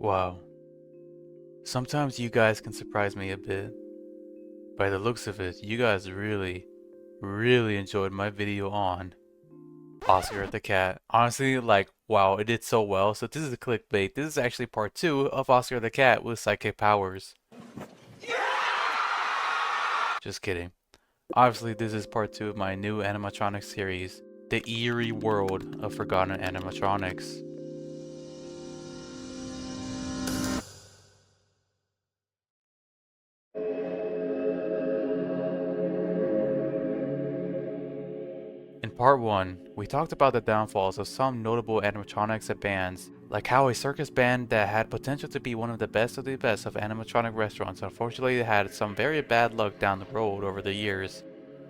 Wow. Sometimes you guys can surprise me a bit. By the looks of it, you guys really enjoyed my video on Oscar the Cat. Honestly, like, wow, it did so well. So this is a clickbait. This is actually part 2 of Oscar the Cat with psychic powers. Just kidding. Obviously, this is part 2 of my new animatronic series, The Eerie World of Forgotten Animatronics. In part 1, we talked about the downfalls of some notable animatronics bands, like how a circus band that had potential to be one of the best of animatronic restaurants unfortunately had some very bad luck down the road over the years,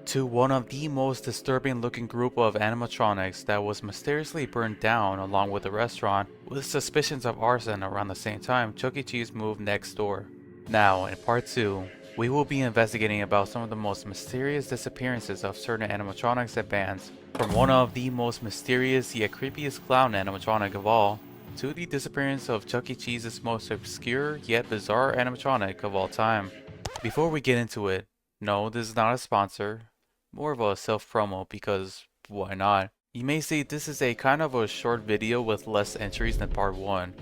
to one of the most disturbing looking group of animatronics that was mysteriously burned down along with the restaurant, with suspicions of arson around the same time Chuck E. Cheese moved next door. Now, in part 2, we will be investigating about some of the most mysterious disappearances of certain animatronics and bands, from one of the most mysterious yet creepiest clown animatronic of all, to the disappearance of Chuck E. Cheese's most obscure yet bizarre animatronic of all time. Before we get into it, no, this is not a sponsor, more of a self-promo because why not? You may see this is a kind of a short video with less entries than part 1.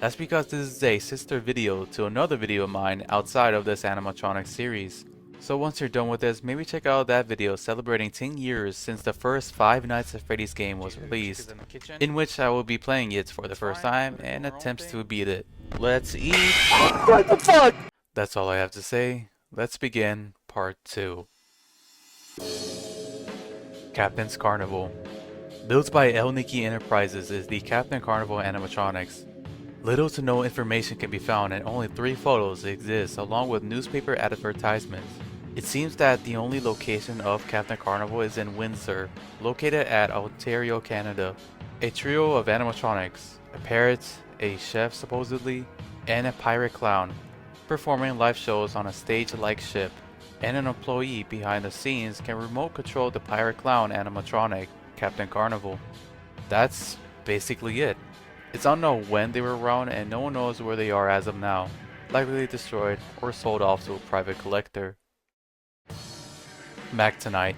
That's because this is a sister video to another video of mine outside of this animatronic series. So once you're done with this, maybe check out that video celebrating 10 years since the first Five Nights at Freddy's game was released, in which I will be playing it for the first time and attempts to beat it. Let's eat! What the fuck? That's all I have to say. Let's begin part 2. Captain's Carnival. Built by El Nikki Enterprises is the Captain Carnival animatronics. Little to no information can be found and only 3 photos exist along with newspaper advertisements. It seems that the only location of Captain Carnival is in Windsor, located at Ontario, Canada. A trio of animatronics, a parrot, a chef supposedly, and a pirate clown, performing live shows on a stage-like ship, and an employee behind the scenes can remote control the pirate clown animatronic, Captain Carnival. That's basically it. It's unknown when they were around and no one knows where they are as of now, likely destroyed or sold off to a private collector. McDonald.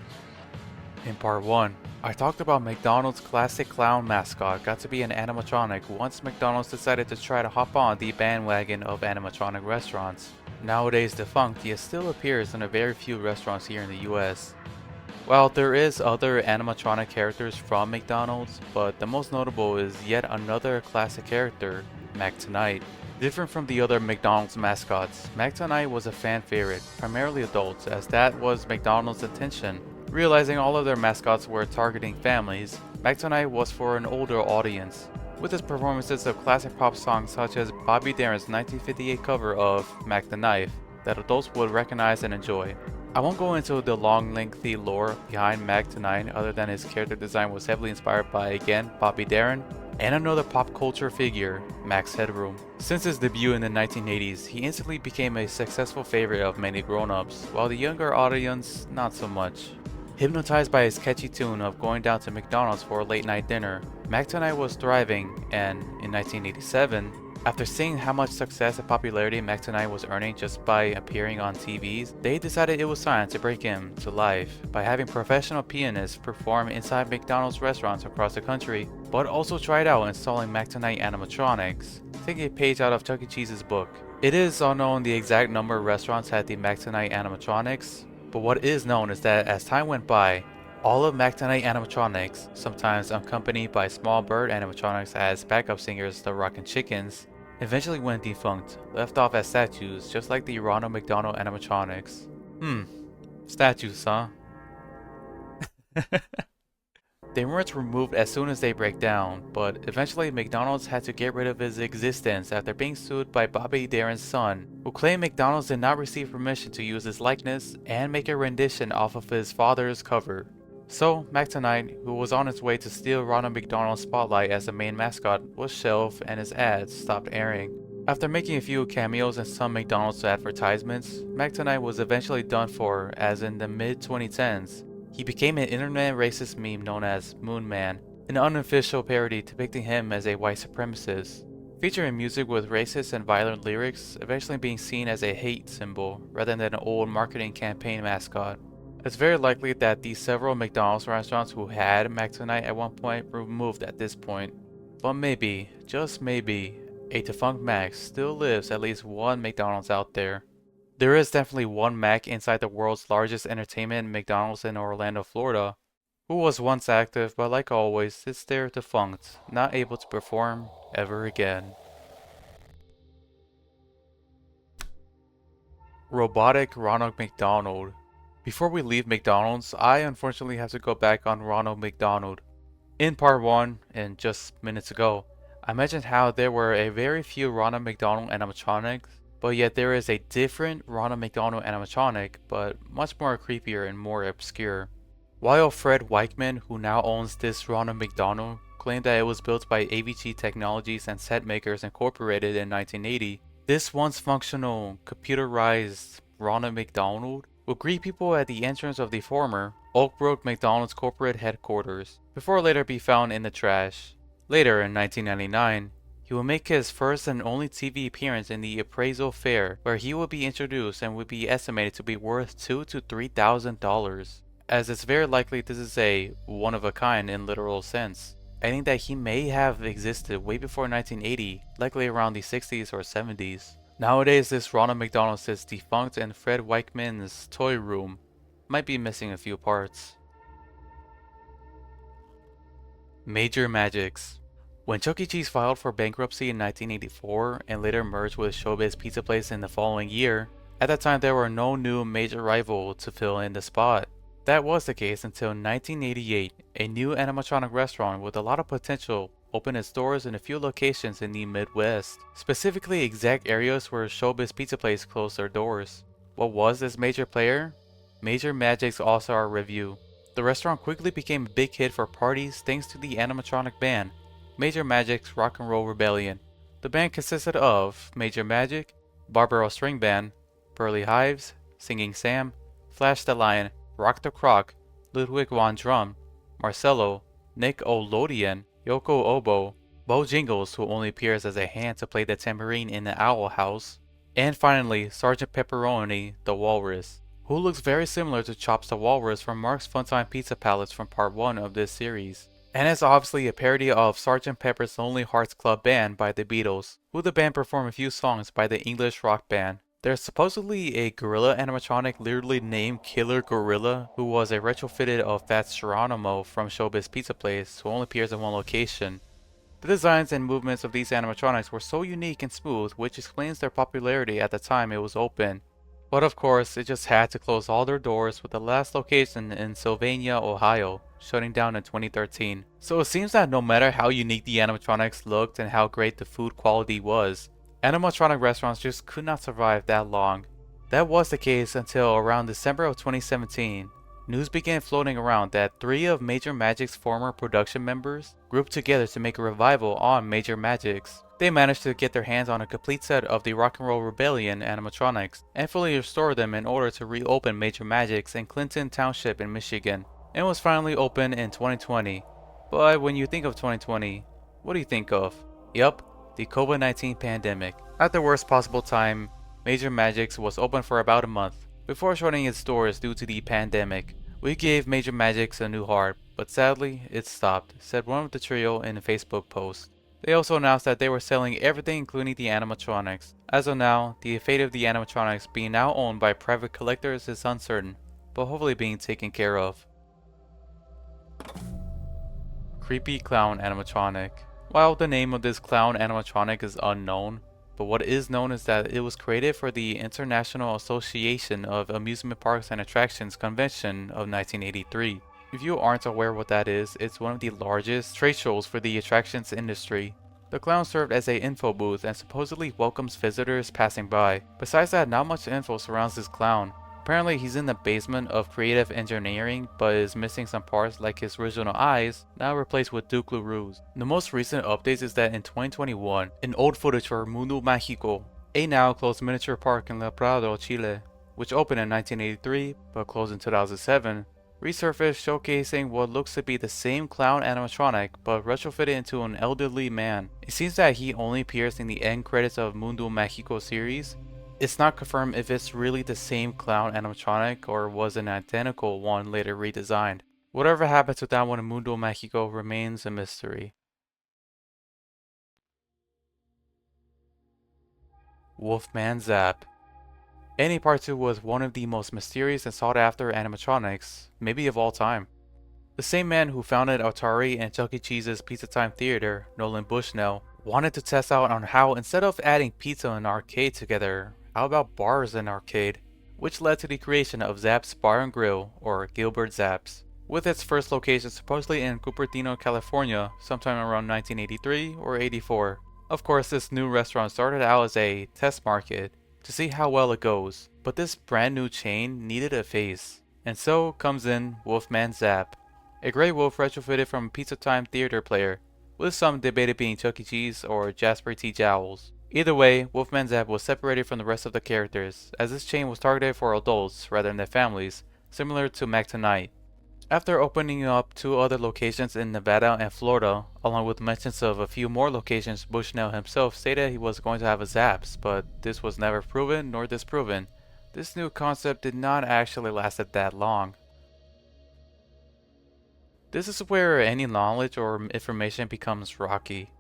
In part 1, I talked about McDonald's classic clown mascot got to be an animatronic once McDonald's decided to try to hop on the bandwagon of animatronic restaurants. Nowadays defunct, yet still appears in a very few restaurants here in the US. While there is other animatronic characters from McDonald's, but the most notable is yet another classic character, McDonald. Different from the other McDonald's mascots, McDonald was a fan favorite, primarily adults, as that was McDonald's intention. Realizing all of their mascots were targeting families, McDonald was for an older audience, with his performances of classic pop songs such as Bobby Darin's 1958 cover of Mac the Knife that adults would recognize and enjoy. I won't go into the long lengthy lore behind McDonald other than his character design was heavily inspired by, again, Bobby Darin, and another pop culture figure, Max Headroom. Since his debut in the 1980s, he instantly became a successful favorite of many grown-ups, while the younger audience, not so much. Hypnotized by his catchy tune of going down to McDonald's for a late night dinner, McDonald was thriving, and in 1987, after seeing how much success and popularity McDonald was earning just by appearing on TVs, they decided it was time to break him to life by having professional pianists perform inside McDonald's restaurants across the country, but also tried out installing McDonald animatronics, taking a page out of Chuck E. Cheese's book. It is unknown the exact number of restaurants had the McDonald animatronics, but what is known is that as time went by, all of McDonald animatronics, sometimes accompanied by small bird animatronics as backup singers the Rockin' Chickens, eventually went defunct, left off as statues just like the Ronald McDonald animatronics. Statues, huh? They weren't removed as soon as they break down, but eventually McDonald's had to get rid of his existence after being sued by Bobby Darin's son, who claimed McDonald's did not receive permission to use his likeness and make a rendition off of his father's cover. So, McDonald, who was on his way to steal Ronald McDonald's spotlight as the main mascot, was shelved and his ads stopped airing. After making a few cameos in some McDonald's advertisements, McDonald was eventually done for, as in the mid-2010s. He became an internet racist meme known as Moon Man, an unofficial parody depicting him as a white supremacist. featuring music with racist and violent lyrics, eventually being seen as a hate symbol rather than an old marketing campaign mascot. It's very likely that the several McDonald's restaurants who had Mac Tonight at one point were removed at this point. But maybe, just maybe, a defunct Mac still lives at least one McDonald's out there. There is definitely one Mac inside the world's largest entertainment McDonald's in Orlando, Florida, who was once active but like always is there defunct, not able to perform ever again. Robotic Ronald McDonald. Before we leave McDonald's, I unfortunately have to go back on Ronald McDonald. In part 1, and just minutes ago, I mentioned how there were a very few Ronald McDonald animatronics, but yet there is a different Ronald McDonald animatronic, but much more creepier and more obscure. While Fred Weichman, who now owns this Ronald McDonald, claimed that it was built by AVG Technologies and Set Makers Incorporated in 1980, this once functional, computerized Ronald McDonald would greet people at the entrance of the former Oak Brook McDonald's corporate headquarters, before later be found in the trash. Later in 1999, he would make his first and only TV appearance in the appraisal fair, where he would be introduced and would be estimated to be worth $2,000 to $3,000, as it's very likely this is a one-of-a-kind in literal sense, adding that he may have existed way before 1980, likely around the 60s or 70s. Nowadays, this Ronald McDonald sits defunct in Fred Weichman's toy room. Might be missing a few parts. Major Magics. When Chuck E. Cheese filed for bankruptcy in 1984 and later merged with Showbiz Pizza Place in the following year, at that time there were no new major rival to fill in the spot. That was the case until 1988, a new animatronic restaurant with a lot of potential opened its doors in a few locations in the Midwest, specifically exact areas where Showbiz Pizza Place closed their doors. What was this major player? Major Magic's All-Star Revue. The restaurant quickly became a big hit for parties thanks to the animatronic band, Major Magic's Rock and Roll Rebellion. The band consisted of Major Magic, Barbaro String Band, Burley Hives, Singing Sam, Flash the Lion, Rock the Croc, Ludwig von Drum, Marcello, Nick O'Lodian, Yoko Obo, Bo Jingles, who only appears as a hand to play the tambourine in the Owl House, and finally Sergeant Pepperoni, the Walrus, who looks very similar to Chops the Walrus from Mark's Funtime Pizza Palace from part 1 of this series, and is obviously a parody of Sgt. Pepper's Lonely Hearts Club Band by the Beatles, who the band performed a few songs by the English rock band. There's supposedly a gorilla animatronic literally named Killer Gorilla, who was a retrofitted of Fats Geronimo from Showbiz Pizza Place, who only appears in one location. The designs and movements of these animatronics were so unique and smooth, which explains their popularity at the time it was open. But of course, it just had to close all their doors, with the last location in Sylvania, Ohio, shutting down in 2013. So it seems that no matter how unique the animatronics looked and how great the food quality was, animatronic restaurants just could not survive that long. That was the case until around December of 2017. News began floating around that 3 of Major Magic's former production members grouped together to make a revival on Major Magics. They managed to get their hands on a complete set of the Rock and Roll Rebellion animatronics and fully restore them in order to reopen Major Magics in Clinton Township in Michigan, and was finally open in 2020. But when you think of 2020, what do you think of? Yup, the COVID-19 pandemic. At the worst possible time, Major Magics was open for about a month before shutting its doors due to the pandemic. We gave Major Magics a new heart, but sadly, it stopped, said one of the trio in a Facebook post. They also announced that they were selling everything including the animatronics. As of now, the fate of the animatronics being now owned by private collectors is uncertain, but hopefully being taken care of. Creepy Clown Animatronic. While the name of this clown animatronic is unknown, but what is known is that it was created for the International Association of Amusement Parks and Attractions Convention of 1983. If you aren't aware what that is, it's one of the largest trade shows for the attractions industry. The clown served as an info booth and supposedly welcomes visitors passing by. Besides that, not much info surrounds this clown. Apparently he's in the basement of creative engineering, but is missing some parts like his original eyes, now replaced with Duke LaRue's. The most recent updates is that in 2021, in old footage for Mundo Mágico, a now closed miniature park in La Prado, Chile, which opened in 1983 but closed in 2007, resurfaced showcasing what looks to be the same clown animatronic but retrofitted into an elderly man. It seems that he only appears in the end credits of Mundo Mágico series. It's not confirmed if it's really the same clown animatronic or was an identical one later redesigned. Whatever happens with that one in Mundo Mágico remains a mystery. Wolfman Zapp. Annie Part 2 was one of the most mysterious and sought after animatronics, maybe of all time. The same man who founded Atari and Chuck E. Cheese's Pizza Time Theater, Nolan Bushnell, wanted to test out on how instead of adding pizza and arcade together, how about bars and arcade? Which led to the creation of Zapp's Bar and Grill, or Gilbert Zapp's, with its first location supposedly in Cupertino, California, sometime around 1983 or 84. Of course, this new restaurant started out as a test market to see how well it goes, but this brand new chain needed a face. And so comes in Wolfman Zapp, a grey wolf retrofitted from a Pizza Time Theater player, with some debated being Chuck E. Cheese or Jasper T. Jowls. Either way, Wolfman Zapp was separated from the rest of the characters, as this chain was targeted for adults rather than families, similar to Mac Tonight. After opening up 2 other locations in Nevada and Florida, along with mentions of a few more locations, Bushnell himself stated he was going to have a Zapp's, but this was never proven nor disproven. This new concept did not actually last that long. This is where any knowledge or information becomes rocky.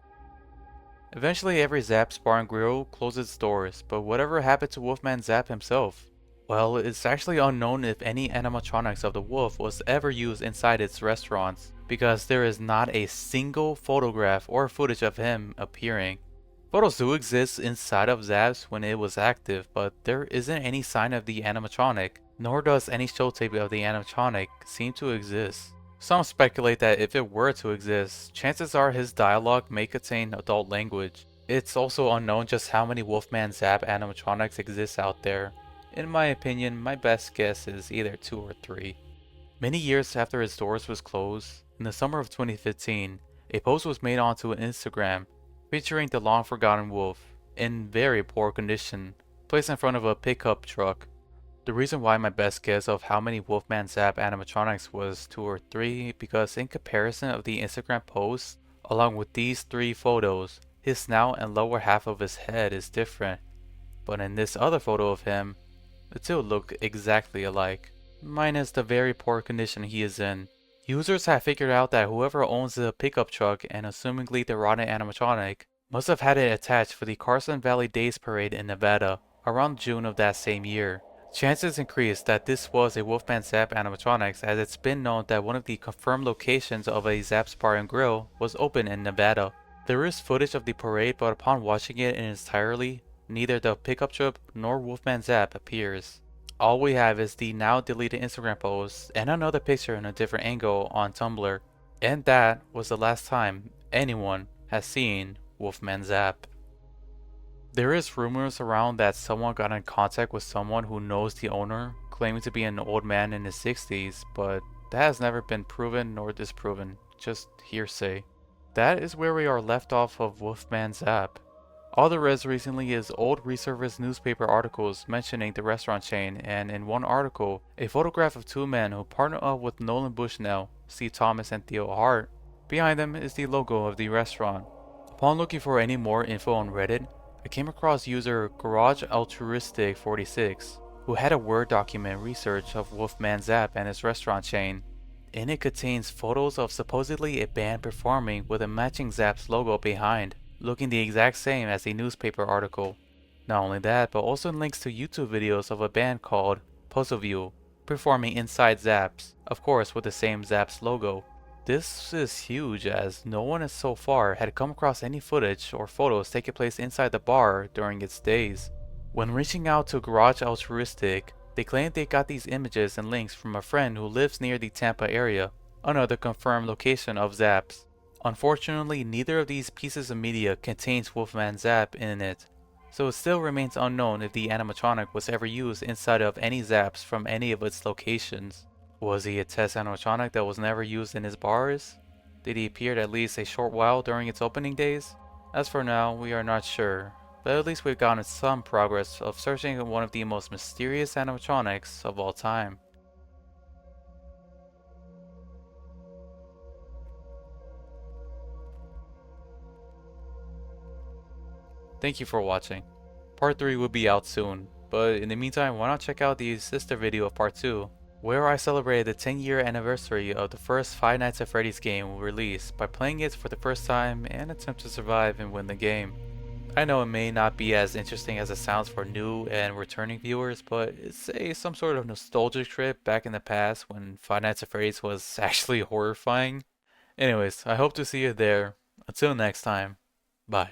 Eventually every Zapp's Bar and Grill closed its doors, but whatever happened to Wolfman Zapp himself? Well, it's actually unknown if any animatronics of the wolf was ever used inside its restaurants, because there is not a single photograph or footage of him appearing. Photos do exist inside of Zapp's when it was active, but there isn't any sign of the animatronic, nor does any show tape of the animatronic seem to exist. Some speculate that if it were to exist, chances are his dialogue may contain adult language. It's also unknown just how many Wolfman Zapp animatronics exist out there. In my opinion, my best guess is either 2 or 3. Many years after its doors was closed, in the summer of 2015, a post was made onto Instagram featuring the long forgotten wolf, in very poor condition, placed in front of a pickup truck. The reason why my best guess of how many Wolfman Zapp animatronics was 2 or 3 because in comparison of the Instagram post, along with these 3 photos, his snout and lower half of his head is different. But in this other photo of him, the 2 look exactly alike, minus the very poor condition he is in. Users have figured out that whoever owns the pickup truck and assumingly the rotten animatronic must have had it attached for the Carson Valley Days Parade in Nevada around June of that same year. Chances increase that this was a Wolfman Zapp animatronics, as it's been known that one of the confirmed locations of a Zapp's Bar and Grill was open in Nevada. There is footage of the parade, but upon watching it in its entirety, neither the pickup truck nor Wolfman Zapp appears. All we have is the now deleted Instagram post and another picture in a different angle on Tumblr. And that was the last time anyone has seen Wolfman Zapp. There is rumors around that someone got in contact with someone who knows the owner, claiming to be an old man in his 60s, but that has never been proven nor disproven, just hearsay. That is where we are left off of Wolfman Zapp. All there is recently is old resurfaced newspaper articles mentioning the restaurant chain, and in one article, a photograph of 2 men who partner up with Nolan Bushnell, Steve Thomas and Theo Hart. Behind them is the logo of the restaurant. Upon looking for any more info on Reddit, I came across user Garage Altruistic 46, who had a Word document research of Wolfman Zapp and his restaurant chain. And it contains photos of supposedly a band performing with a matching Zapp's logo behind, looking the exact same as the newspaper article. Not only that, but also links to YouTube videos of a band called Puzzleview performing inside Zapp's, of course with the same Zapp's logo. This is huge, as no one so far had come across any footage or photos taking place inside the bar during its days. When reaching out to Garage Altruistic, they claimed they got these images and links from a friend who lives near the Tampa area, another confirmed location of Zapp's. Unfortunately, neither of these pieces of media contains Wolfman Zapp in it, so it still remains unknown if the animatronic was ever used inside of any Zapp's from any of its locations. Was he a test animatronic that was never used in his bars? Did he appear at least a short while during its opening days? As for now, we are not sure, but at least we've gotten some progress of searching one of the most mysterious animatronics of all time. Thank you for watching. Part 3 will be out soon, but in the meantime, why not check out the sister video of Part 2, where I celebrated the 10-year anniversary of the first Five Nights at Freddy's game release by playing it for the first time and attempt to survive and win the game. I know it may not be as interesting as it sounds for new and returning viewers, but it's some sort of nostalgic trip back in the past when Five Nights at Freddy's was actually horrifying. Anyways, I hope to see you there. Until next time, bye.